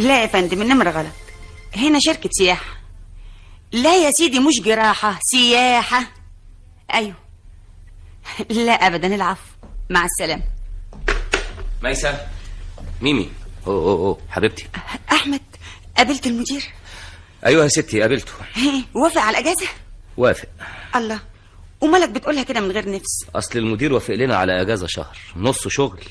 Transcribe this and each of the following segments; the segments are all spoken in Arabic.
لا يا فندم، النمرة غلط. هنا شركة سياحة. لا يا سيدي، مش جراحة، سياحة. أيوه. لا أبدا، العفو، مع السلامة. ميسة، ميمي. أوه حبيبتي. أحمد، قابلت المدير؟ أيوه يا ستي قابلته. وافق على الأجازة؟ وافق. الله، ومالك بتقولها كده من غير نفس؟ أصل المدير وافق لنا على أجازة شهر، نصه شغل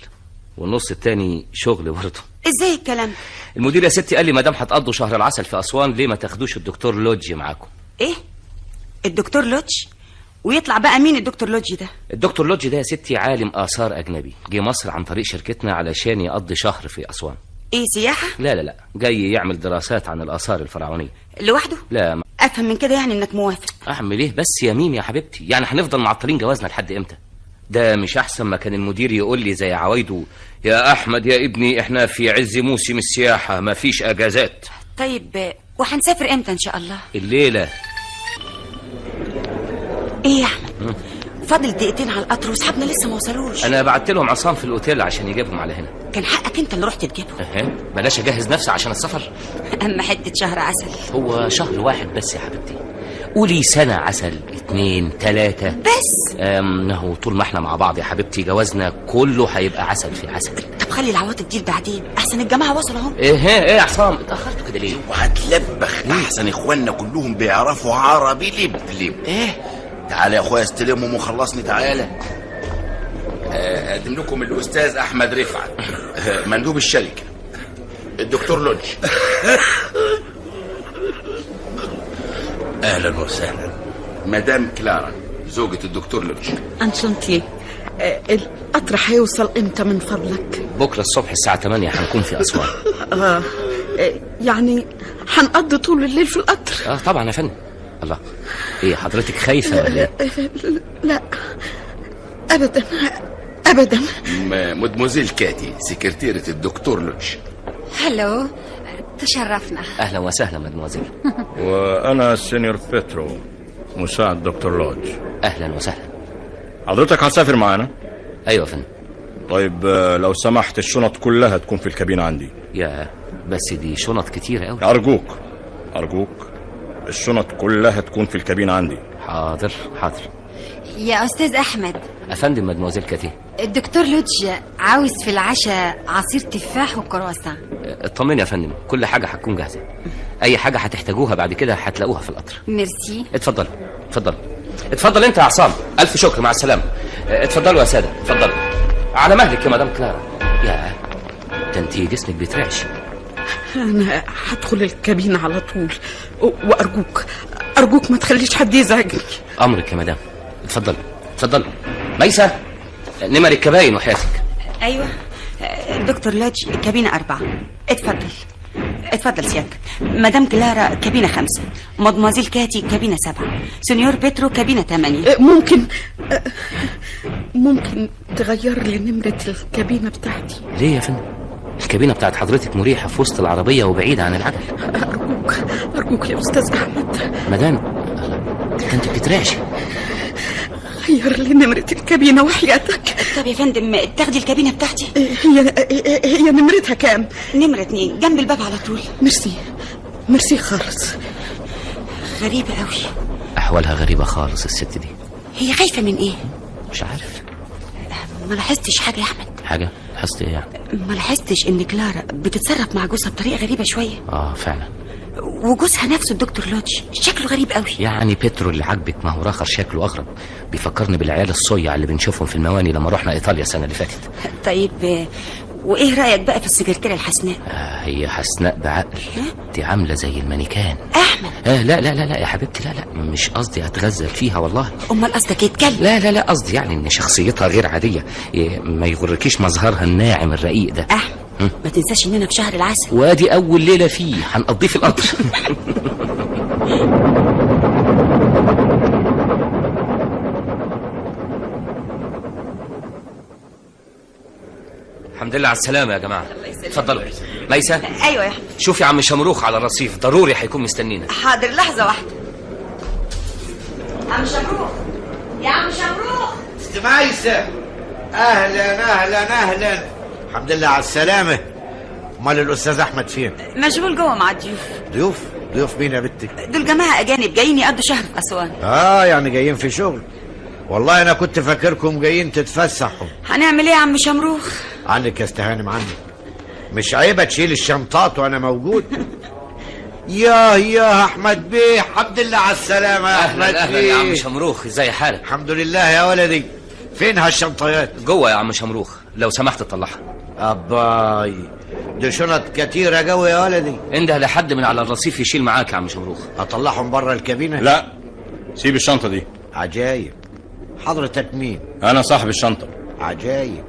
والنص التاني شغل برضه. ازاي الكلام؟ المدير يا ستي قال لي مدام هتقضوا شهر العسل في أسوان، ليه ما تاخدوش الدكتور لودجي معاكم؟ ايه؟ الدكتور لودج؟ ويطلع بقى مين الدكتور لودجي ده؟ الدكتور لودجي ده يا ستي عالم آثار أجنبي، جه مصر عن طريق شركتنا علشان يقضي شهر في أسوان. ايه، سياحة؟ لا جاي يعمل دراسات عن الآثار الفرعونية. لوحده؟ لا. افهم من كده يعني انك موافق؟ أعمل ايه بس يا ميمي يا حبيبتي؟ يعني هنفضل معطلين جوازنا لحد امتى؟ ده مش أحسن ما كان المدير يقول لي زي عوايده: يا أحمد يا ابني احنا في عز موسم السياحة، ما فيش أجازات. طيب، وهنسافر امتى ان شاء الله؟ الليلة. ايه يا احمد؟ فاضل دقيقتين على القطر واصحابنا لسه ما وصلوش. انا بعت لهم عصام في الاوتيل عشان يجيبهم على هنا. كان حقك انت اللي رحت تجيبهم. بلاش اجهز نفسي عشان السفر. اما حته شهر عسل. هو شهر واحد بس يا حبيبتي، قولي سنة عسل 2 3 بس. هو طول ما احنا مع بعض يا حبيبتي جوازنا كله هيبقى عسل في عسل. طب خلي العواطف دي بعدين، احسن الجماعه وصلوا اهم. ايه يا عصام اتاخرتوا كده ليه؟ وهتلبخ احسن اخواننا كلهم بيعرفوا عربي لب. ايه؟ تعالى يا اخويا استلمهم وخلصني. تعالى اقدم لكم الاستاذ احمد رفعت، مندوب الشركه، الدكتور لودج. اهلا وسهلا. مدام كلارا زوجة الدكتور لودج. انشنتي. القطر هيوصل امتى من فضلك؟ بكره الصبح الساعه 8 هنكون في اسوان. يعني هنقضي طول الليل في القطر؟ طبعا يا فندم. الله، ايه حضرتك خايفه ولا ايه؟ لا ابدا ابدا. مدموزيل كاتي سكرتيرة الدكتور لودج. هلو، تشرفنا. اهلا وسهلا مدموزيل. وانا السينيور بيترو مساعد دكتور لودج. اهلا وسهلا. حضرتك هتسافر معانا؟ ايوه يا فندم. طيب لو سمحت الشنط كلها تكون في الكابينة عندي. يا بس دي شنط كتير قوي. ارجوك الشنط كلها تكون في الكابينة عندي. حاضر. يا أستاذ أحمد. أفندم مدموزيل كاتي. الدكتور لودج عاوز في العشاء عصير تفاح وكرواسون. اطمني يا فندم، كل حاجة هتكون جاهزة. أي حاجة هتحتاجوها بعد كده هتلاقوها في القطر. ميرسي. اتفضل أنت يا عصام، ألف شكر، مع السلامة. اتفضلوا يا سادة، اتفضلوا على مهلك يا مدام كلارا. يا ده أنت جسمك بيترعش. أنا هدخل الكابينة على طول، وأرجوك ما تخليش حد يزعجني. أمرك يا مدام. اتفضل. ميسة، نمر الكباين وحياتك. ايوه دكتور لودج، كابينه 4. اتفضل سيادتك. مدام كلارا كابينه 5، مدموزيل كاتي كابينه 7، سنيور بيترو كابينه 8. ممكن تغير لي نمرة الكابينة بتاعتي؟ ليه يا فندم؟ الكابينة بتاعت حضرتك مريحة في وسط العربية وبعيدة عن العجل. أرجوك يا أستاذ أحمد. مدام، أنت بتترعشي. غير لي نمرة الكابينة وحياتك. طب يا فندم، تاخدي الكابينة بتاعتي؟ هي نمرتها كام؟ نمرة 2 جنب الباب على طول. ميرسي خالص. غريبة قوي. أحوالها غريبة خالص الست دي. هي خايفة من ايه؟ مش عارف. ما لاحظتش حاجة يا أحمد؟ حاجة؟ لاحظت ايه يعني؟ ما لاحظتش ان كلارا بتتصرف مع جوزها بطريقة غريبة شوية؟ فعلا. وجوزها نفسه الدكتور لودج شكله غريب قوي. يعني بيترو اللي عاجبك ما هو راخر شكله أغرب، بيفكرني بالعيال الصيع اللي بنشوفهم في المواني لما رحنا إيطاليا السنة اللي فاتت. طيب، وإيه رأيك بقى في السكرتيرة الحسناء؟ هي حسناء بعقل. دي عاملة زي المانيكان. أحمد. لا يا حبيبتي، لا مش قصدي أتغزل فيها والله. أمال قصدك يتكلم؟ لا قصدي يعني إن شخصيتها غير عادية، ما يغركيش مظهرها الناعم الرقيق ده. أحمد، ما تنساش إننا في شهر العسل، وادي أول ليلة فيه هنقضيه في القطر. الحمد لله على السلامة يا جماعة. اتفضلوا. ميسة. أيوة يا أحمد. شوفي عم شمروخ على الرصيف، ضروري هيكون مستنينا. حاضر، لحظة واحدة. عم شمروخ، يا عم شمروخ. ست ميسة، أهلا. الحمد لله على السلامة. امال الاستاذ احمد فين؟ مشغول جوه مع الضيوف. ضيوف مين يا بنتي؟ دول جماعة أجانب جايين يقضوا شهر في أسوان. يعني جايين في شغل. والله انا كنت فاكركم جايين تتفسحوا. هنعمل إيه يا عم شمروخ؟ عنك يا استهانم عنك. مش عيبة تشيل الشنطات وانا موجود؟ يا احمد بيه، الحمد لله على السلامة يا احمد أهلا بيه. يا عم شمروخ، ازي حالك؟ الحمد لله يا ولدي. فين هالشنطيات؟ جوه يا عم شمروخ، لو سمحت تطلعها. اباي دي شنط كتيرة قوي يا ولدي. انده لحد من على الرصيف يشيل معاك يا عم شمروخ. اطلعهم بره الكابينة؟ لا، سيب الشنطة دي. عجايب. حضرتك مين؟ أنا صاحب الشنطة. عجايب.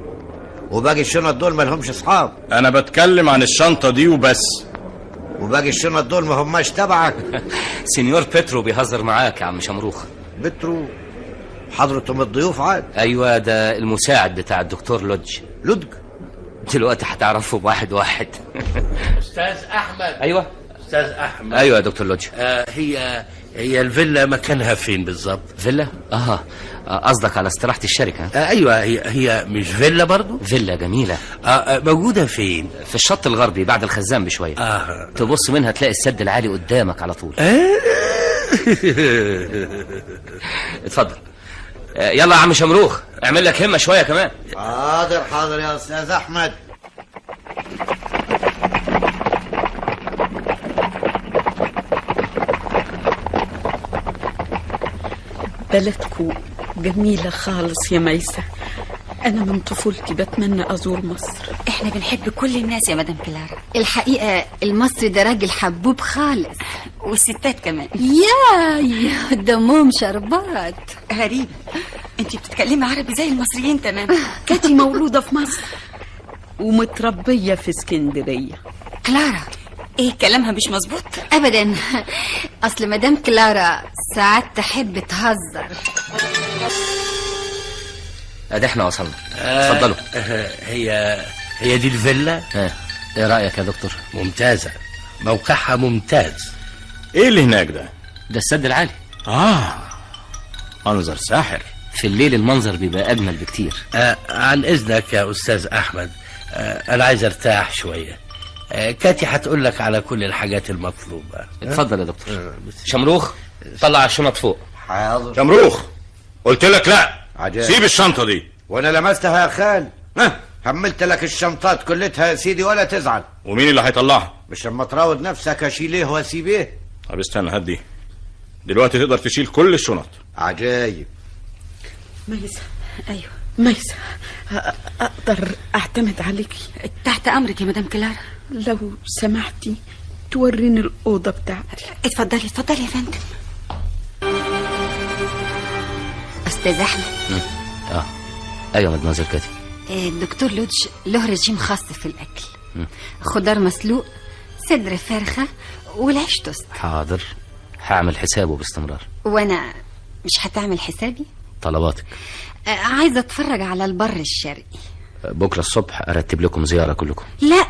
وباقي الشنط دول ما لهمش اصحاب؟ أنا بتكلم عن الشنطة دي وبس. وباقي الشنط دول ما هماش تبعك؟ سينيور بيترو بيهزر معاك يا عم شمروخ. بترو؟ حضرتهم الضيوف عاد؟ ايوه، ده المساعد بتاع الدكتور لودج. لدج؟ دلوقتي هتعرفه واحد واحد. استاذ احمد. ايوه استاذ احمد. ايوه يا دكتور لودج. هي الفيلا مكانها فين بالظبط؟ فيلا؟ قصدك على استراحة الشركة؟ ايوه، هي مش فيلا برضو؟ فيلا جميلة. موجودة فين؟ في الشط الغربي بعد الخزان بشوية. تبص منها تلاقي السد العالي قدامك على طول. اتفضل. يلا يا عم شمروخ، اعمل لك همة شوية كمان. حاضر يا استاذ احمد. بلدكو جميلة خالص يا ميسة. أنا من طفولتي بتمنى أزور مصر. إحنا بنحب كل الناس يا مدام كلارا. الحقيقة المصري ده راجل حبوب خالص، والستات كمان. يا دمهم شربات. غريبة، انتي بتتكلمي عربي زي المصريين تمام. كاتي مولودة في مصر ومتربية في اسكندرية. كلارا ايه كلامها مش مظبوط ابدا، اصل مدام كلارا ساعات تحب تهزر. ادي احنا وصلنا. اتفضلوا. هي دي الفيلا. ايه رايك يا دكتور؟ ممتازة، موقعها ممتاز. ايه اللي هناك ده؟ ده السد العالي. منظر ساحر. في الليل المنظر بيبقى اجمل بكتير. عن اذنك يا استاذ احمد، انا عايز ارتاح شوية. كاتي هتقول لك على كل الحاجات المطلوبة. اتفضل يا دكتور. شمروخ، طلع الشنط فوق. حاضر. شمروخ، قلت لك لا. عجائب. سيب الشنطة دي. وانا لمستها يا خال. حملت لك الشنطات كلتها يا سيدي ولا تزعل. ومين اللي هيطلعها؟ مش لما تراود نفسك اشيليه واسيبيه. طب استنى، هدي. دلوقتي تقدر تشيل كل الشنط. عجايب. ميسة. ايوه ميسة، اقدر اعتمد عليكي؟ تحت امرك يا مدام كلارا. لو سمحتي توريني الأوضة بتاعتي. اتفضلي يا فندم. استاذ احمد. ايوه مدموزيل كاتي. الدكتور لودج له رجيم خاص في الاكل. خضار مسلوق، صدر فرخة، والعيش توست. حاضر، هعمل حسابه باستمرار. وانا مش هتعمل حسابي؟ طلباتك. عايزة اتفرج على البر الشرقي. بكرة الصبح ارتب لكم زيارة كلكم. لا،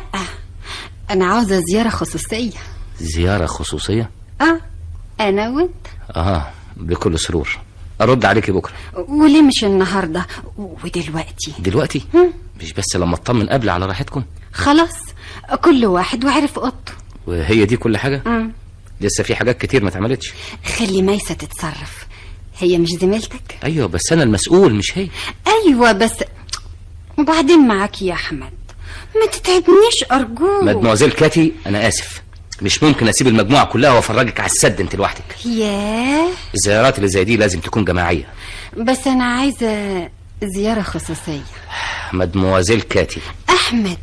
انا عاوزة زيارة خصوصية. زيارة خصوصية؟ انا وانت. بكل سرور. ارد عليكي بكرة. وليه مش النهاردة ودلوقتي؟ دلوقتي؟ مش بس لما اطمن قبل على راحتكم؟ خلاص، كل واحد وعرف اوضته. وهي دي كل حاجة؟ لسه في حاجات كتير ما اتعملتش. خلي ميسة تتصرف، هي مش زميلتك؟ ايوه بس انا المسؤول مش هي. ايوه بس وبعدين معاك يا احمد، ما تتعبنيش ارجوك. مدموزيل كاتي، انا اسف، مش ممكن اسيب المجموعة كلها وافرجك على السد انت لوحدك. ياه، الزيارات اللي زي دي لازم تكون جماعية. بس انا عايزة زيارة خصوصية. مدموزيل كاتي. احمد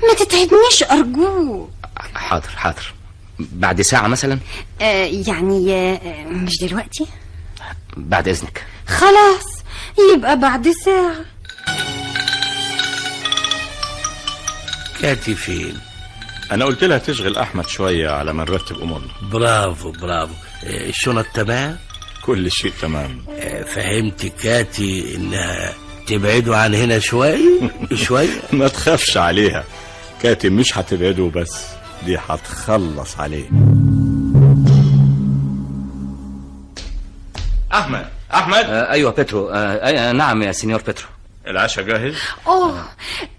ما تتعبنيش ارجوك. حاضر، بعد ساعة مثلا. يعني مش دلوقتي. بعد اذنك. خلاص، يبقى بعد ساعة. كاتي فين؟ انا قلت لها تشغل احمد شوية على ما نرتب امورنا. برافو. الشنط تمام؟ كل شيء تمام. فهمت كاتي انها تبعدوا عن هنا شوية. ما تخافش عليها، كاتي مش هتبعده بس، دي هتخلص عليه. احمد. ايوه بيترو. نعم يا سينيور بيترو. العشاء جاهز؟ اوه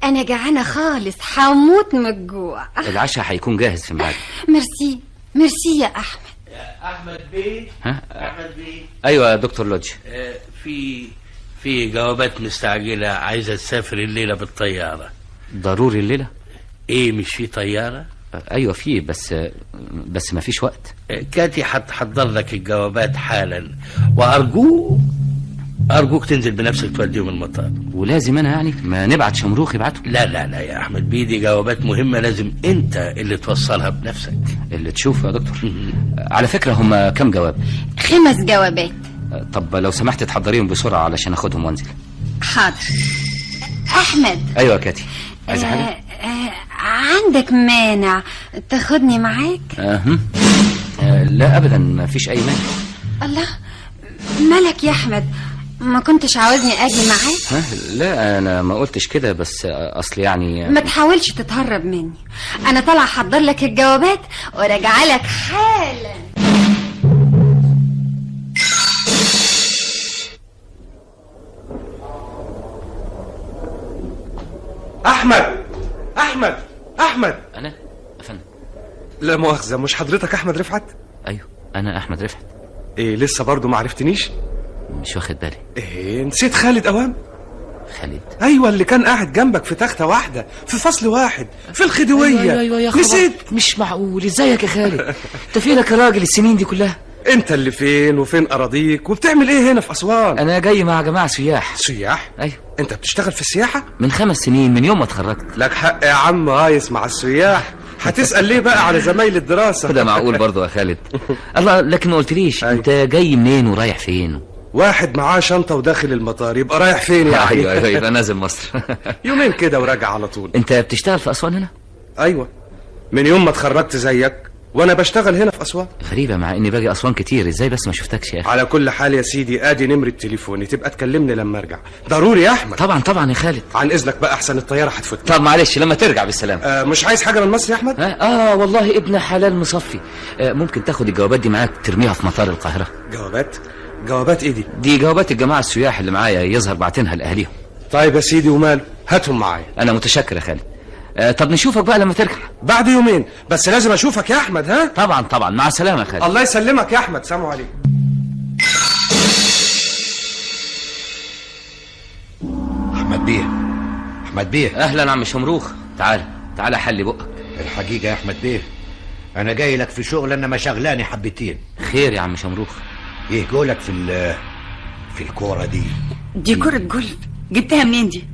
انا جعانه خالص، هموت من الجوع. العشاء هيكون جاهز في ميعاده. ميرسي ميرسي يا احمد. احمد بيه. ها؟ احمد بيه. ايوه يا دكتور لودج. في جوابات مستعجله عايزه تسافر الليله بالطياره. ضروري الليله؟ ايه مش في طياره؟ ايوه في، بس ما فيش وقت. كاتي هتحضر لك الجوابات حالا، وارجوك تنزل بنفسك توديهم المطار. ولازم انا يعني ما نبعت شمروخ يبعته؟ لا لا لا يا احمد بيه، دي جوابات مهمه لازم انت اللي توصلها بنفسك. اللي تشوفه يا دكتور. على فكره هم كم جواب؟ 5 جوابات. طب لو سمحت تحضريهم بسرعه علشان اخدهم وانزل. حاضر. احمد. ايوه يا كاتي، عايزه حاجه؟ عندك مانع تاخدني معاك؟ لا ابدا، ما فيش اي مانع. الله، مالك يا احمد؟ ما كنتش عاوزني اجي معاك؟ لا انا ما قلتش كده، بس اصل يعني ما تحاولش تتهرب مني، انا طالعه احضر لك الجوابات وراجعه لك حالا. احمد انا افندم. لا مؤاخذه، مش حضرتك احمد رفعت؟ ايوه انا احمد رفعت. ايه لسه برضو ما عرفتنيش؟ مش واخد بالي. ايه نسيت خالد اوام؟ خالد؟ ايوه اللي كان قاعد جنبك في تخته واحده في فصل واحد في الخديويه. ايوه يا نسيت؟ مش معقول. ازيك يا خالد؟ انت فينك يا راجل السنين دي كلها؟ انت اللي فين وفين اراضيك وبتعمل ايه هنا في اسوان؟ انا جاي مع جماعه سياح. سياح؟ ايوه. انت بتشتغل في السياحه؟ من 5 سنين، من يوم ما اتخرجت. لك حق يا عم هايس مع السياح. هتسأل ليه بقى على زمايل الدراسة؟ ده معقول برضه يا خالد؟ الله، لكن ما قلتليش انت جاي منين ورايح فين؟ واحد معاه شنطة وداخل المطار، يبقى رايح فين يعني؟ ايوه يبقى نازل مصر. يومين كده وراجع على طول. انت بتشتغل في اسوان هنا؟ ايوه، من يوم ما اتخرجت زيك وانا بشتغل هنا في اسوان. غريبة مع اني باجي اسوان كتير، ازاي بس ما شفتكش يا اخي؟ على كل حال يا سيدي، ادي نمرة تليفوني، تبقى تكلمني لما ارجع. ضروري يا احمد. طبعا يا خالد. عن اذنك بقى، احسن الطيارة هتفوتني. طب معلش لما ترجع بالسلامة. مش عايز حاجة من مصر يا احمد؟ والله ابن حلال مصفي. ممكن تاخد الجوابات دي معاك ترميها في مطار القاهرة. جوابات ايه دي؟ دي جوابات الجماعة السياح اللي معايا، يظهر بعتينها لاهاليهم. طيب يا سيدي وماله، هاتهم معايا. انا متشكر يا خالد. طب نشوفك بقى لما ترجع. بعد يومين بس، لازم اشوفك يا احمد. ها طبعا مع السلامة يا خالد. الله يسلمك يا احمد، سلام عليكم. احمد بيه اهلا عم شمروخ. تعال حلي بقك. الحقيقه يا احمد بيه، انا جاي لك في شغل انما شغلاني حبتين. خير يا عم شمروخ؟ ايه قولك في الكوره دي كرة جولف، جبتها منين دي؟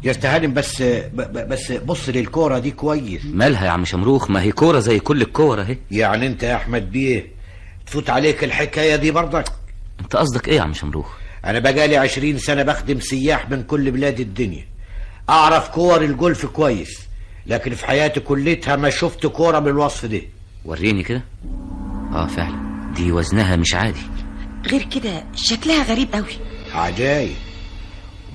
يا استهانم، بس بص للكوره دي كويس. مالها يا عم شمروخ؟ ما هي كوره زي كل الكوره اهي. يعني انت يا احمد بيه تفوت عليك الحكايه دي برضك؟ انت قصدك ايه يا عم شمروخ؟ انا بقالي 20 سنه بخدم سياح من كل بلاد الدنيا، اعرف كور الجولف كويس، لكن في حياتي كلتها ما شفت كوره بالوصف ده. وريني كده. فعلا دي وزنها مش عادي. غير كده شكلها غريب قوي. عجايب.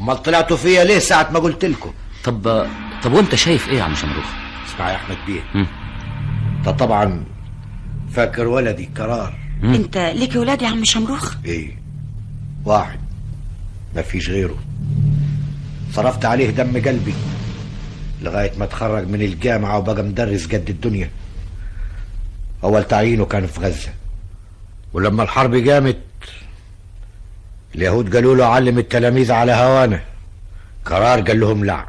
امال طلعتوا فيا ليه ساعه ما قلت لكم؟ طب وانت شايف ايه يا عم شمروخ؟ اسمع يا احمد بيه، انت طبعا فاكر ولدي قرار. انت ليك ولاد يا عم شمروخ؟ ايه، واحد ما فيش غيره. صرفت عليه دم قلبي لغايه ما اتخرج من الجامعه وبقى مدرس قد الدنيا. اول تعيينه كان في غزه، ولما الحرب قامت اليهود قالوا له علم التلاميذ على هوانا. قرار قال لهم لا،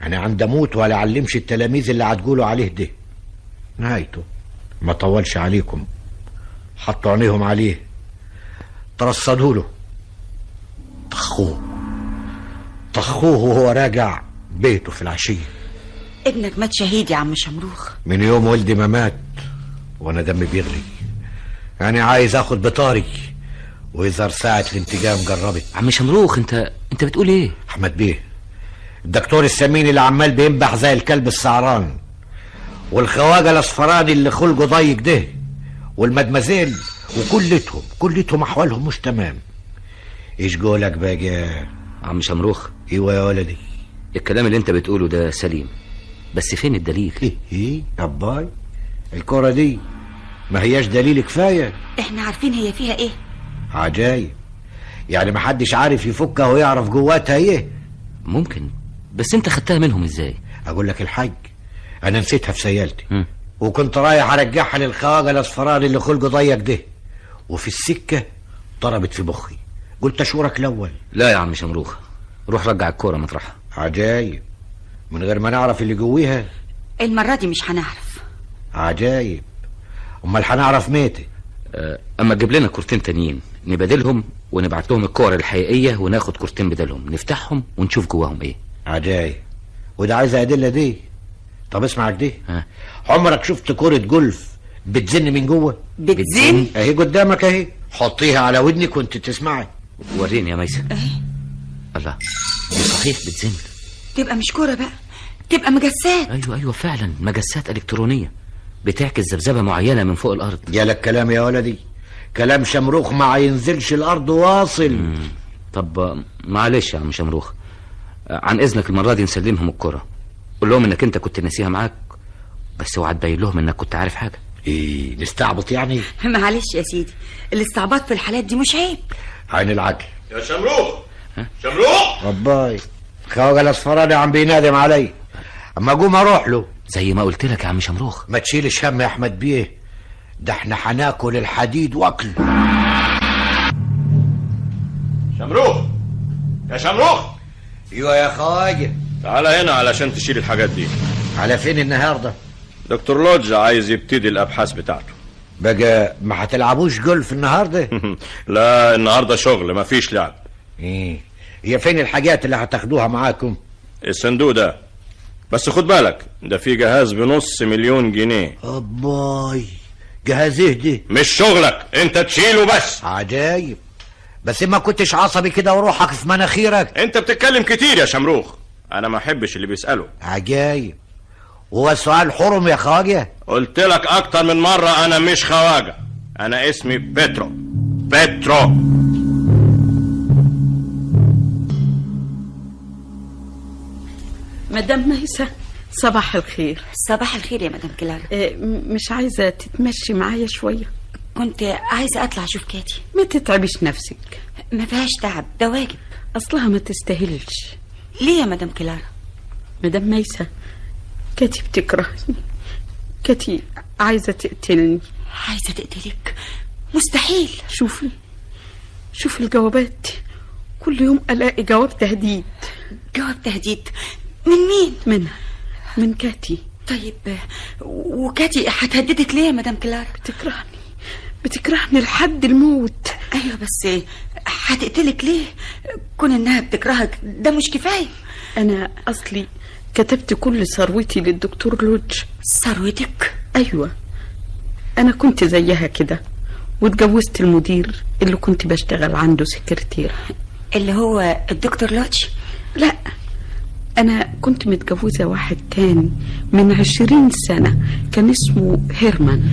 انا عند اموت ولا علمش التلاميذ اللي هتقولوا عليه ده. نهايته ما طولش عليكم، حطوا عينيهم عليه، ترصدوا له، طخوه وهو راجع بيته في العشيه. ابنك مات شهيد يا عم شمروخ. من يوم ولدي ما مات وانا دمي بيغلي، انا عايز اخد بطاري، ويظهر ساعة الانتقام قربت. عم شمروخ انت بتقول ايه؟ احمد بيه، الدكتور السمين اللي عمال بينبح زي الكلب السعران، والخواجة الاصفراني اللي خلقه ضيق ده، والمدمزيل، وكلتهم احوالهم مش تمام. ايش قولك بقى عم شمروخ؟ ايوه يا ولدي، الكلام اللي انت بتقوله ده سليم، بس فين الدليل؟ ايه اباي، الكرة دي ما هياش دليل كفاية. احنا عارفين هي فيها ايه. عجايب، يعني محدش عارف يفكها ويعرف جواتها ايه. ممكن، بس انت خدتها منهم ازاي؟ اقول لك الحاج، انا نسيتها في سيالتي، وكنت رايح ارجعها للخواجه الاصفراني اللي خلقه ضيق ده، وفي السكه ضربت في مخي، قلت اشورك الاول. لا يا عم شمروخ، روح رجع الكوره مطرحها. عجايب، من غير ما نعرف اللي جويها. المرة دي مش هنعرف. عجايب، امال هنعرف ميتة. اما تجيب لنا كورتين تانيين نبادلهم ونبعت لهم الكور الحقيقيه وناخد كورتين بدلهم نفتحهم ونشوف جواهم ايه. عجايب، وده عايزه ادله دي. طب اسمعك دي، ها. عمرك شفت كرة جولف بتزن من جوه؟ بتزن؟ اهي قدامك اهي، حطيها على ودنك وانت تسمعي. وريني يا ميسة. الله، دي صحيح بتزن. تبقى مش كورة بقى، تبقى مجسات. ايوه فعلا، مجسات الكترونيه بتعكس ذبذبه معينه من فوق الارض. جالك كلام يا ولدي، كلام شمروخ ما ينزلش الارض واصل. طب معلش يا عم شمروخ، عن اذنك المره دي نسلمهم الكره، قول لهم انك انت كنت ناسيها معاك، بس اوعى تبين لهم انك كنت عارف حاجه. ايه، نستعبط يعني؟ معلش يا سيدي، الاستعباط في الحالات دي مش عيب. عين العقل يا شمروخ. شمروخ رباي، خواجه الاصفراني عم بينادم علي، اما اقوم اروح له. زي ما قلت لك يا عم شمروخ. ما تشيلش هم يا احمد بيه، ده احنا هناكل الحديد واكل. شمروخ يا شمروخ. ايوه يا خواجه. تعال هنا علشان تشيل الحاجات دي. على فين النهارده؟ دكتور لودج عايز يبتدي الابحاث بتاعته. بقى ما هتلعبوش جولف النهارده؟ لا، النهارده شغل، مفيش لعب. ايه، هي فين الحاجات اللي هتاخدوها معاكم؟ الصندوق ده، بس خد بالك ده في جهاز ب500,000 جنيه. اباي، جهاز ايه ده؟ مش شغلك انت تشيله بس. عجايب، بس ما كنتش عصبي كده وروحك في مناخيرك. انت بتتكلم كتير يا شمروخ، انا ما احبش اللي بيسأله. عجايب، هو السؤال حرم يا خواجه؟ قلت لك اكتر من مرة انا مش خواجة، انا اسمي بيترو. مدام ميسة، صباح الخير. صباح الخير يا مدام كلارا. مش عايزة تتمشي معايا شوية؟ كنت عايزة اطلع اشوف كاتي. ما تتعبش نفسك. ما فيهاش تعب، ده واجب. اصلها ما تستاهلش. ليه يا مدام كلارا؟ مدام ميسة، كاتي بتكرهني، كاتي عايزة تقتلني. عايزة تقتلك؟ مستحيل. شوفي الجوابات، كل يوم الاقي جواب تهديد. جواب تهديد؟ من مين؟ من كاتي. طيب وكاتي هتهددك ليه يا مدام كلارا؟ بتكرهني لحد الموت. ايوه بس هتقتلك ليه؟ كون انها بتكرهك ده مش كفايه. انا اصلي كتبت كل ثروتي للدكتور لودج. ثروتك؟ ايوه، انا كنت زيها كده واتجوزت المدير اللي كنت بشتغل عنده سكرتيرة. اللي هو الدكتور لودج؟ لا، انا كنت متجوزة واحد تاني من 20 سنة كان اسمه هيرمان.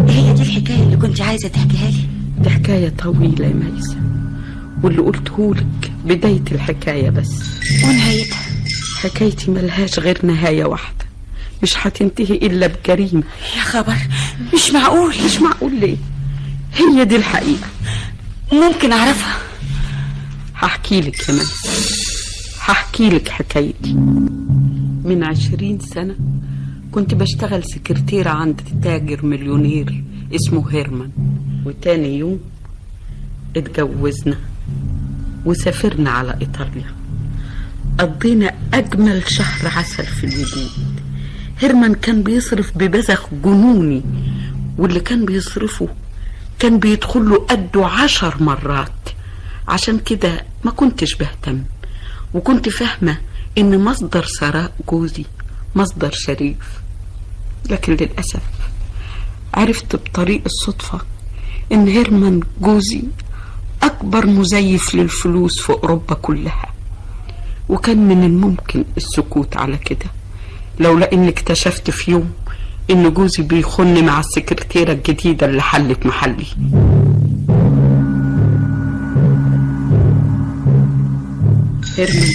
هي دي الحكاية اللي كنت عايزة تحكيها لي؟ دي حكاية طويلة يا ميسة، واللي قلتهولك بداية الحكاية بس. ونهايتها؟ حكايتي ملهاش غير نهاية واحدة، مش هتنتهي إلا بجريمة. يا خبر، مش معقول. مش معقول ليه؟ هي دي الحقيقة. ممكن أعرفها؟ هحكي لك يا ميسة، هحكي لك حكايتي. من 20 سنة كنت بشتغل سكرتيرة عند تاجر مليونير اسمه هيرمان، وتاني يوم اتجوزنا وسافرنا على إيطاليا. قضينا أجمل شهر عسل في الوجود. هيرمان كان بيصرف ببذخ جنوني، واللي كان بيصرفه كان بيدخله قده 10 مرات. عشان كده ما كنتش بهتم، وكنت فاهمة إن مصدر ثراء جوزي مصدر شريف. لكن للأسف عرفت بطريق الصدفة إن هيرمان جوزي أكبر مزيف للفلوس في أوروبا كلها، وكان من الممكن السكوت على كده لولا إني اكتشفت في يوم إن جوزي بيخن مع السكرتيرة الجديدة اللي حلت محلي. هيرمان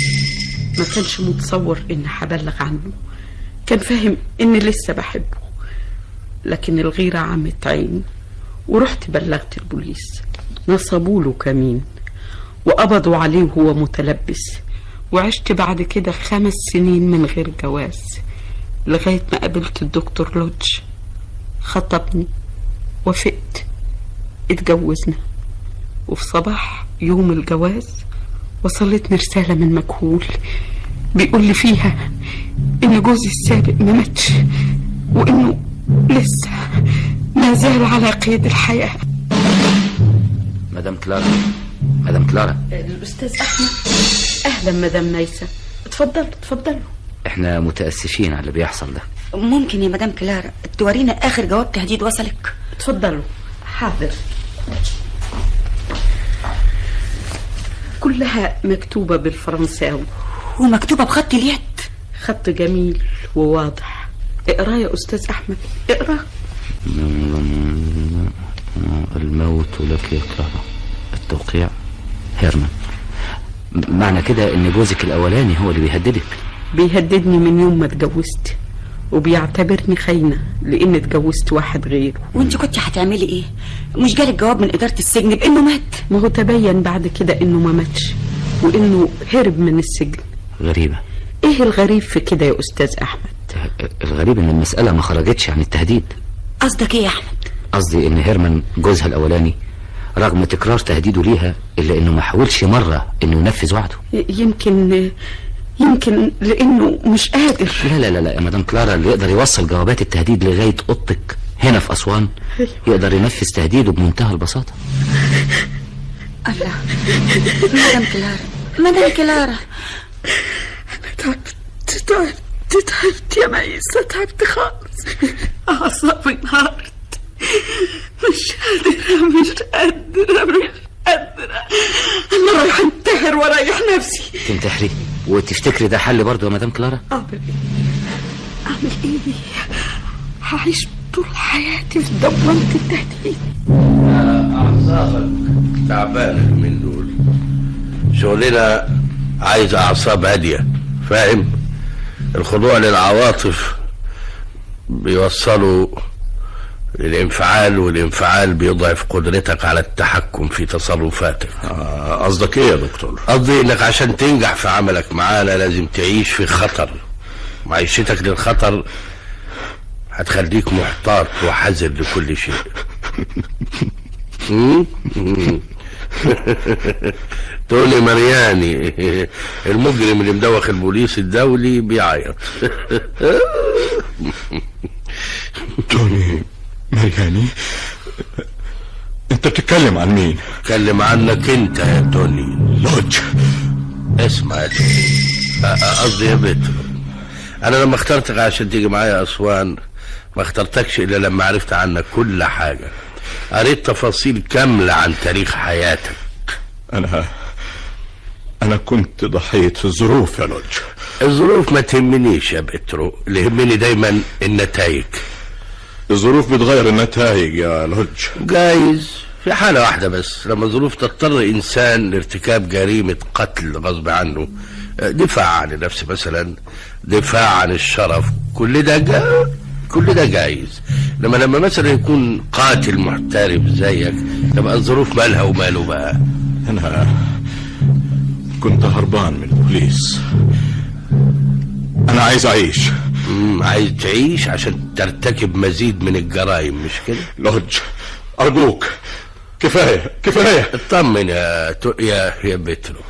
ما كانش متصور إني هبلغ عنه، كان فاهم إني لسه بحبه، لكن الغيرة عمت عيني ورحت بلغت البوليس. نصبوا له كمين وقبضوا عليه وهو متلبس، وعشت بعد كده 5 سنين من غير جواز، لغاية ما قابلت الدكتور لودج، خطبني، وافقت، اتجوزنا. وفي صباح يوم الجواز وصلتني رسالة من مكهول بيقول لي فيها ان جوزي السابق ما ماتش، وانه لسه ما زال على قيد الحياة. مدام كلارا، مدام كلارا. الأستاذ أحمد. أهلا مدام نايسة، اتفضلوا. احنا متأسفين على اللي بيحصل ده. ممكن يا مدام كلارا تورينا اخر جواب تهديد وصلك؟ اتفضلوا. حاضر. كلها مكتوبة بالفرنساوي ومكتوبة بخط اليد، خط جميل وواضح. اقرا يا أستاذ أحمد، اقرا. الموت لك يا كلارا، التوقيع هيرمان. معنى كده ان جوزك الاولاني هو اللي بيهددني من يوم ما اتجوزت، وبيعتبرني خاينة لان اتجوزت واحد غيره. وانت كنت هتعملي ايه؟ مش جالك جواب من إدارة السجن بانه مات؟ ما هو تبين بعد كده انه ما ماتش، وانه هرب من السجن. غريبة. ايه الغريب في كده يا أستاذ أحمد؟ الغريب ان المسألة ما خرجتش عن التهديد. قصدك ايه يا احمد؟ قصدي ان هيرمان جوزها الاولاني رغم تكرار تهديده ليها الا انه ما حاولش مرة انه ينفذ وعده. يمكن لانه مش قادر. لا يا مدام كلارا، اللي يقدر يوصل جوابات التهديد لغاية اوضتك هنا في اسوان يقدر ينفذ تهديده بمنتهى البساطة. الله. مدام كلارا انا تعبت يا ميسة، تعبت خالص، اعصابي انهارت، مش قادرة انا رايح انتحر ورايح نفسي. تنتحري وتفتكري ده حل برضه يا مدام كلارا؟ اعمل ايه؟ هعيش طول حياتي في دوامة التهديد. اعصابك تعبانة من دول، شغلنا عايز اعصاب هادية، فاهم؟ الخضوع للعواطف بيوصلوا للانفعال، والانفعال بيضعف قدرتك على التحكم في تصرفاتك. قصدك ايه يا دكتور؟ قصدي انك عشان تنجح في عملك معانا لازم تعيش في خطر. معيشتك للخطر هتخليك محتاط وحذر لكل شيء. توني مرياني المجرم اللي مدوخ البوليس الدولي بيعيط. توني مرياني؟ انت بتتكلم عن مين؟ بتكلم عنك انت يا توني لودج. اسمع يا توني، قصدي يا بيترو، انا لما اخترتك عشان تيجي معايا اسوان ما اخترتكش الا لما عرفت عنك كل حاجة، قريت تفاصيل كاملة عن تاريخ حياتك. انا كنت ضحية الظروف يا لودج. الظروف ما تهمنيش يا بيترو، اللي يهمني دايما النتائج. الظروف بتغير النتائج يا لودج. جايز في حالة واحدة بس، لما الظروف تضطر انسان لارتكاب جريمة قتل غصب عنه، دفاع عن النفس مثلا، دفاع عن الشرف، كل ده جايز. لما مثلا يكون قاتل محترف زيك تبقى الظروف مالها وماله بقى. انا كنت هربان من البوليس، انا عايز اعيش. عايز تعيش عشان ترتكب مزيد من الجرائم، مش كده؟ لودج ارجوك، كفاية اطمن يا بيترو،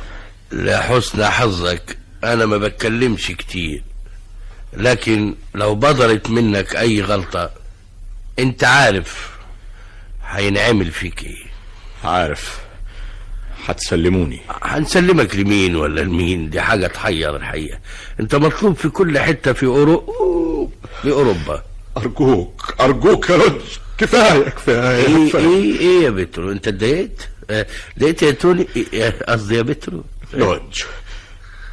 لحسن حظك انا ما بتكلمش كتير، لكن لو بدرت منك اي غلطة انت عارف هينعمل فيك ايه. عارف. هتسلموني؟ هنسلمك لمين ولا لمين؟ دي حاجة تحير الحقيقة. انت مطلوب في كل حتة في اوروبا. ارجوك يا لودج، كفاية. ايه يا بيترو، انت اتضايقت يا توني؟ قصدي يا بيترو لودج،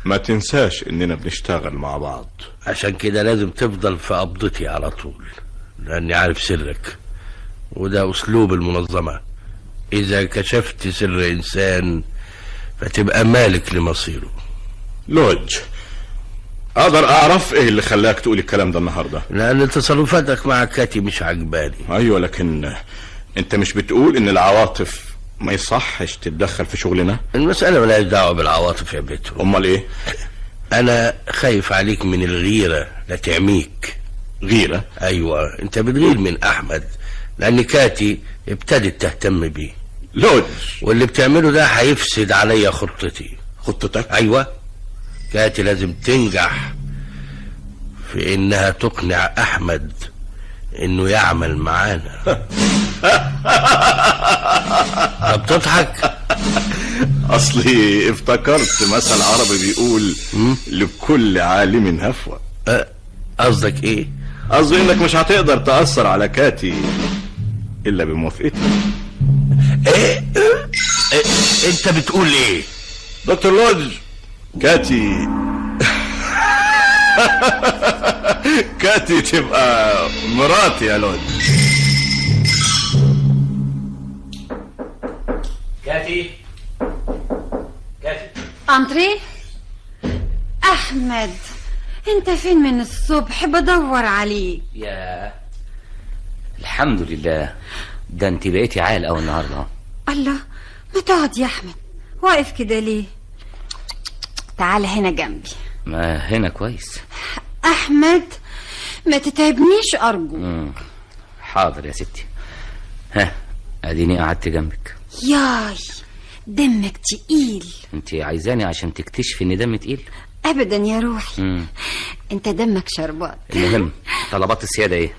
ما تنساش اننا بنشتغل مع بعض. عشان كده لازم تفضل في قبضتي على طول، لاني عارف سرك، وده اسلوب المنظمة. اذا كشفت سر انسان فتبقى مالك لمصيره. لودج، اقدر اعرف ايه اللي خلاك تقول الكلام ده النهارده؟ لان تصرفاتك مع كاتي مش عجباني. ايوه، لكن انت مش بتقول ان العواطف ما يصحش تتدخل في شغلنا. المسألة ملهاش دعوة بالعواطف يا بيترو. امال ايه؟ انا خايف عليك من الغيرة لا تعميك. غيرة؟ ايوه، انت بتغير من احمد لان كاتي ابتدت تهتم بيه. لودج، واللي بتعمله ده هيفسد عليا خطتي. خطتك؟ ايوه، كاتي لازم تنجح في انها تقنع احمد انه يعمل معانا. طب تضحك؟ اصلي افتكرت مثل عربي بيقول لكل عالم هفوة. قصدك ايه؟ قصدي انك مش هتقدر تأثر على كاتي الا بموافقتي. إيه؟ انت بتقول ايه؟ دكتور لودج، كاتي كاتي تبقى مراتي يا لودج. كاتي كاتي انتري. احمد، انت فين من الصبح؟ بدور عليك. يا الحمد لله، ده انت بقيتي عال قوي النهارده. الله، ما تقعد يا احمد، واقف كده ليه؟ تعال هنا جنبي. ما هنا كويس. احمد، ما تتعبنيش ارجو. حاضر يا ستي. ها، اديني قعدت جنبك. ياي، دمك تقيل. انت عايزاني عشان تكتشفي ان دمي تقيل؟ ابدا يا روحي. انت دمك شربات. المهم، طلبات السيادة ايه؟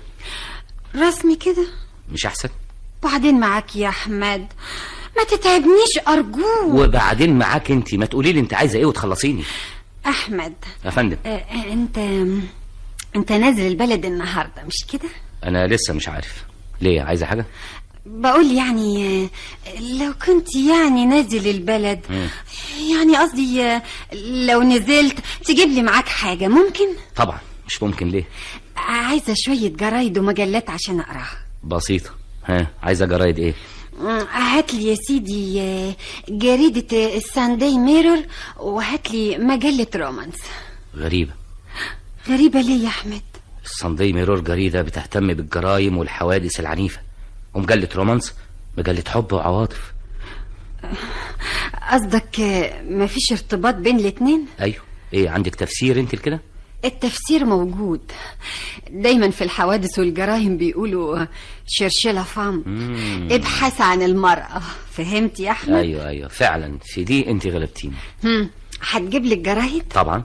رسمي كده مش احسن؟ وبعدين معاك يا احمد، ما تتعبنيش ارجوك. وبعدين معاك انت، ما تقولي لي انت عايزه ايه وتخلصيني. احمد يا فندم. انت نازل البلد النهارده مش كده؟ انا لسه مش عارف. ليه، عايزه حاجه؟ بقول يعني لو كنت يعني نازل البلد، يعني قصدي لو نزلت تجيب لي معاك حاجه، ممكن؟ طبعا مش ممكن. ليه؟ عايزه شويه جرايد ومجلات عشان اقراها. بسيطه. ها، عايزه جرايد ايه؟ هات لي يا سيدي جريدة السانداي ميرور، وهات لي مجلة رومانس. غريبة. غريبة ليه يا أحمد؟ السانداي ميرور جريدة بتهتم بالجرائم والحوادث العنيفة، ومجلة رومانس مجلة حب وعواطف. قصدك مفيش ارتباط بين الاتنين؟ أيوه. إيه، عندك تفسير انت لكده؟ التفسير موجود دايما في الحوادث والجرائم، بيقولوا شرشلة فام، ابحث عن المرأة. فهمت يا أحمد؟ أيوه فعلا، في دي انت غلبتيني. هتجيب لي الجرايد؟ طبعا.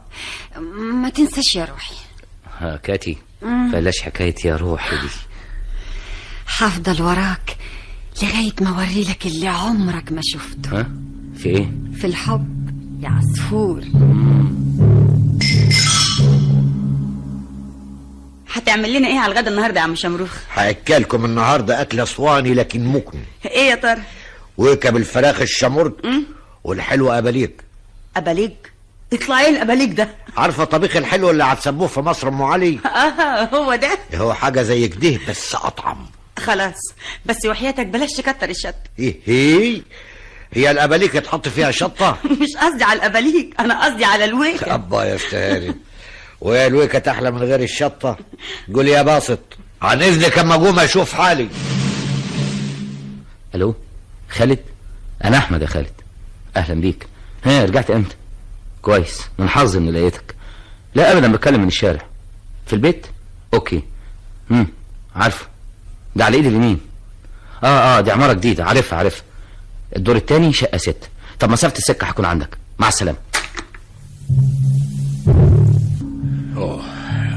ما تنساش يا روحي. ها كاتي، بلاش حكاية يا روحي دي. هفضل وراك لغاية ما اوريلك اللي عمرك ما شفته. ها؟ في ايه؟ في الحب يا عصفور. هتعمل لنا ايه على الغدا النهارده يا عم شمروخ؟ هاكلكم النهارده اكله صواني لكن مكن. ايه يا ترى؟ وكب الفراخ الشمرد والحلوه اباليك. اباليك؟ اطلع ايه الاباليك ده؟ عارفه طبيخ الحلو اللي هتسموه في مصر ام علي؟ هو ده. هو حاجه زي كده بس اطعم. خلاص، بس وحياتك بلاش تكتر الشط. ايه هي الاباليك اتحط فيها شطه؟ مش قصدي على الاباليك، انا قصدي على الويكه. ابا يا استاذ، ويا الويكه تحلى من غير الشطه؟ قول يا باسط عن اذنك اما اقوم اشوف حالي. الو خالد، انا احمد يا خالد. اهلا بيك. ها، رجعت امتى؟ كويس، من حظي اني لقيتك. لا ابدا، بتكلم من الشارع. في البيت؟ اوكي. عارفه، ده على ايد اليمين. دي عماره جديده، عارفها. الدور الثاني شقه 6. طب مسافه السكه هكون عندك. مع السلامه.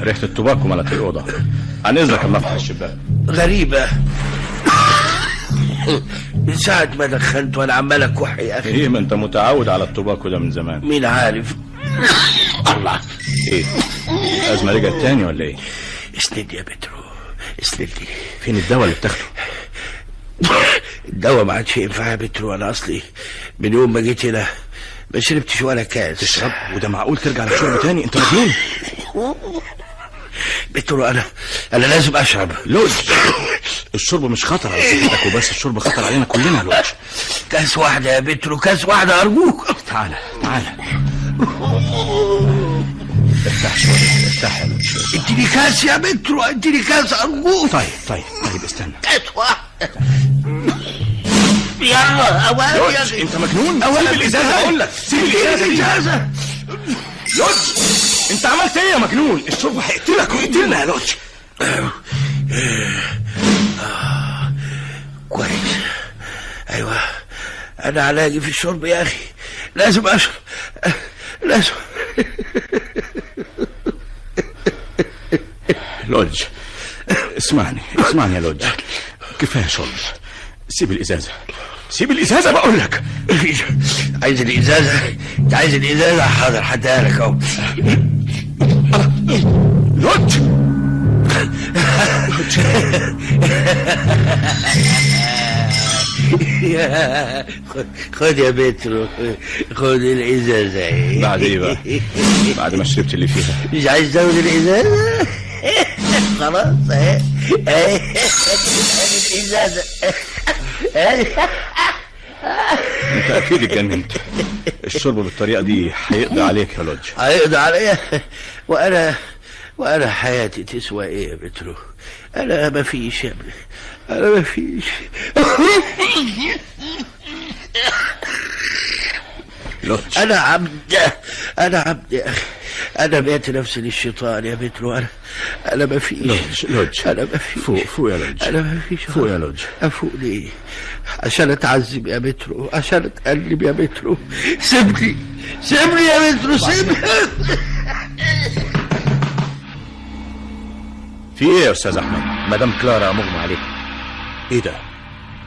ريحه التباكو ملت الاوضه. عن اذنك اما افتح الشباك. غريبة، من ساعة ما دخلت وانا عمال اكح يا اخي. ايه، ما انت متعود على التباكو ده من زمان. مين عارف. الله، ايه الازمه رجعت تاني ولا ايه؟ اسندي يا بترو، اسندي. فين الدواء اللي بتاخده؟ الدواء ما عادش ينفع يا بترو. انا اصلي من يوم ما جيت هنا ما شربتش ولا كاس. تشرب؟ وده معقول ترجع للشرب تاني؟ انت مجنون. بترو، انا لازم اشرب. لوج، الشرب مش خطر على صحتك وبس، الشرب خطر علينا كلنا. لوج، كاس واحدة يا بترو، كاس واحدة ارجوك. تعالى ارتاح شوية، ارتاح يا لوج. اديني كاس يا بترو، اديني كاس ارجوك. طيب استنى. كاس واحدة. يلا اوان يا لوج انت مجنون؟ سيب الازازه اقول لك، سيب الازازه. لوج انت عملت ايه يا مجنون؟ الشرب هيقتلك ويقتلنا يا لوج. كويس. ايوه انا علاجي في الشرب يا اخي، لازم اشرب لازم. لوج اسمعني يا لوج، كفايه شرب، سيب الازازه، سيب الازازه بقول لك. عايز الازازه؟ انت عايز الازازه؟ حاضر هديها لك اهو. لوج خد يا بترو، خد الازازه. بعد ايه بقى؟ بعد ما شربت اللي فيها مش عايز تاخد الازازه؟ خلاص اهي الازازه. انت اكيد اتجننت. الشرب بالطريقه دي هيقضي عليك يا لوج. هيقضي عليا؟ وانا حياتي تسوى ايه يا بترو؟ انا مفيش يا ابني، انا مفيش. لوج انا عبد يا اخي، انا بعت نفسي للشيطان يا بترو. انا مفيش. لوج انا مفيش. فوق يا لوج، انا مفيش. فوق يا لوج. افوق ليه؟ عشان اتعذب يا بترو، عشان اتقلب يا بترو. سيبني يا بترو، سيبني. في ايه يا استاذ احمد؟ مدام كلارا مغمى عليك. ايه ده؟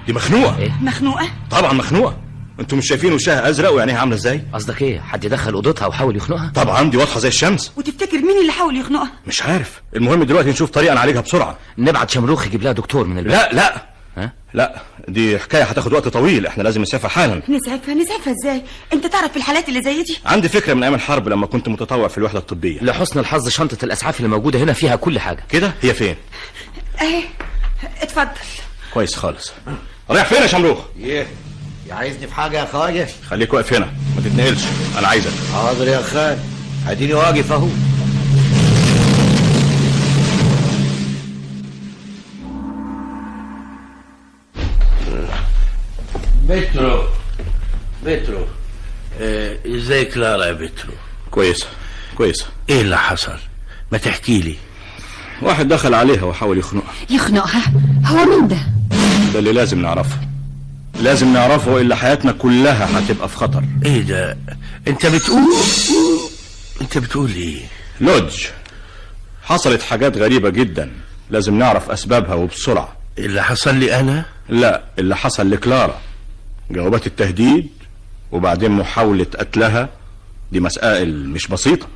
دي مخنوقه. ايه؟ مخنوقة؟ طبعا مخنوقه، انتوا مش شايفين وشها ازرق وعينيها عامله ازاي؟ قصدك ايه؟ حد دخل اوضتها وحاول يخنقها؟ طبعا دي واضحه زي الشمس. وتفتكر مين اللي حاول يخنقها؟ مش عارف، المهم دلوقتي نشوف طريقه نعالجها بسرعه. نبعت شمروخ يجيب لها دكتور من البلد. لا ها؟ لا دي حكايه هتاخد وقت طويل، احنا لازم نسافر حالا. نسعفها ازاي؟ انت تعرف في الحالات اللي زي دي؟ عندي فكره من ايام الحرب لما كنت متطوع في الوحده الطبيه. لحسن الحظ شنطة الاسعاف اللي موجودة هنا فيها كل حاجة. كده هي فين؟ اهي اتفضل. كويس خالص. رايح فين يا شمروخ؟ ايه عايزني في حاجه يا خواجه؟ خليك واقف هنا ما تتنقلش، انا عايزك. حاضر يا خال، اديني واقف اهو. بترو ازاي كلارا يا بترو؟ كويسه. ايه اللي حصل؟ ما تحكي لي. واحد دخل عليها وحاول يخنقها؟ هو مين ده؟ ده اللي لازم نعرفه والا حياتنا كلها هتبقى في خطر. ايه ده؟ انت بتقول ايه؟ لوج حصلت حاجات غريبه جدا، لازم نعرف اسبابها وبسرعه. اللي حصل لي انا؟ لا، اللي حصل لكلارا. جوابات التهديد وبعدين محاولة قتلها، دي مسائل مش بسيطة.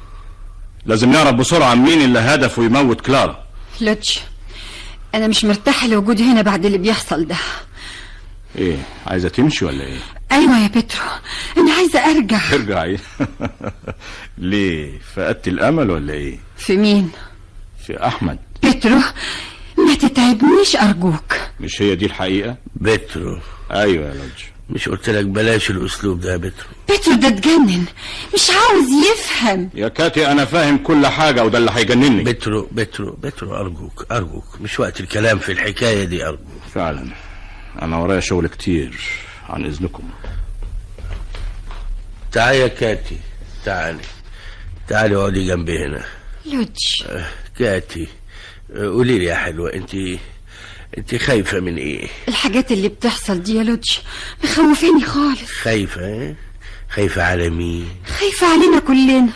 لازم نعرف بسرعة مين اللي هدفه يموت كلارا. لوتش، انا مش مرتاحة لوجودي هنا بعد اللي بيحصل ده. ايه عايزة تمشي ولا ايه؟ ايوه يا بترو، انا عايزة ارجع. ترجعي؟ ليه؟ فقدت الامل ولا ايه؟ في مين؟ في احمد. بترو ما تتعبنيش ارجوك. مش هي دي الحقيقة؟ بترو ايوه يا لوج. مش قلت لك بلاش الاسلوب ده يا بترو؟ بترو ده اتجنن، مش عاوز يفهم. يا كاتي انا فاهم كل حاجة وده اللي هيجنني. بترو ارجوك مش وقت الكلام في الحكاية دي، ارجوك. فعلا انا ورايا شغل كتير، عن اذنكم. تعالي يا كاتي، تعالي اقعدي جنبي هنا. لوتش. كاتي قولي لي يا حلوة، انت خايفة من ايه؟ الحاجات اللي بتحصل دي يا لوتش مخوفاني خالص. خايفة على مين؟ خايفة علينا كلنا.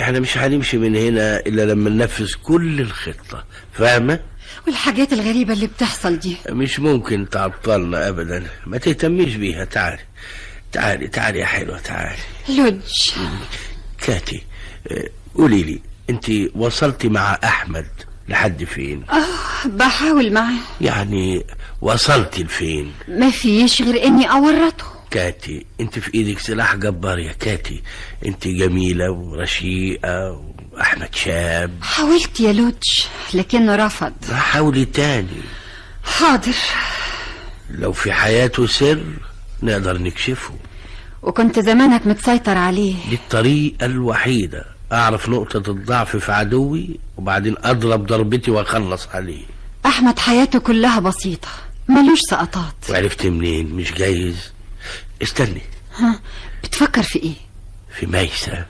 احنا مش هنمشي من هنا الا لما ننفذ كل الخطة، فاهمة؟ والحاجات الغريبة اللي بتحصل دي مش ممكن تعطلنا ابدا، ما تهتميش بيها. تعالي يا حلوة، تعالي. لوتش. كاتي قولي لي، انت وصلتي مع احمد لحد فين؟ بحاول معاه. يعني وصلتي لفين؟ ما فيش غير اني اورطه. كاتي انت في ايدك سلاح جبار يا كاتي، انت جميلة ورشيقة واحمد شاب. حاولت يا لوتش لكنه رفض. حاولي تاني. حاضر. لو في حياته سر نقدر نكشفه، وكنت زمانك متسيطر عليه. دي الطريقة الوحيدة اعرف نقطة الضعف في عدوي وبعدين اضرب ضربتي واخلص عليه. احمد حياته كلها بسيطة، ملوش سقطات. وعرفت منين؟ مش جايز. استني. ها، بتفكر في ايه؟ في ميسة.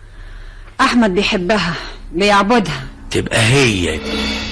احمد بيحبها، بيعبدها. تبقى هي دي.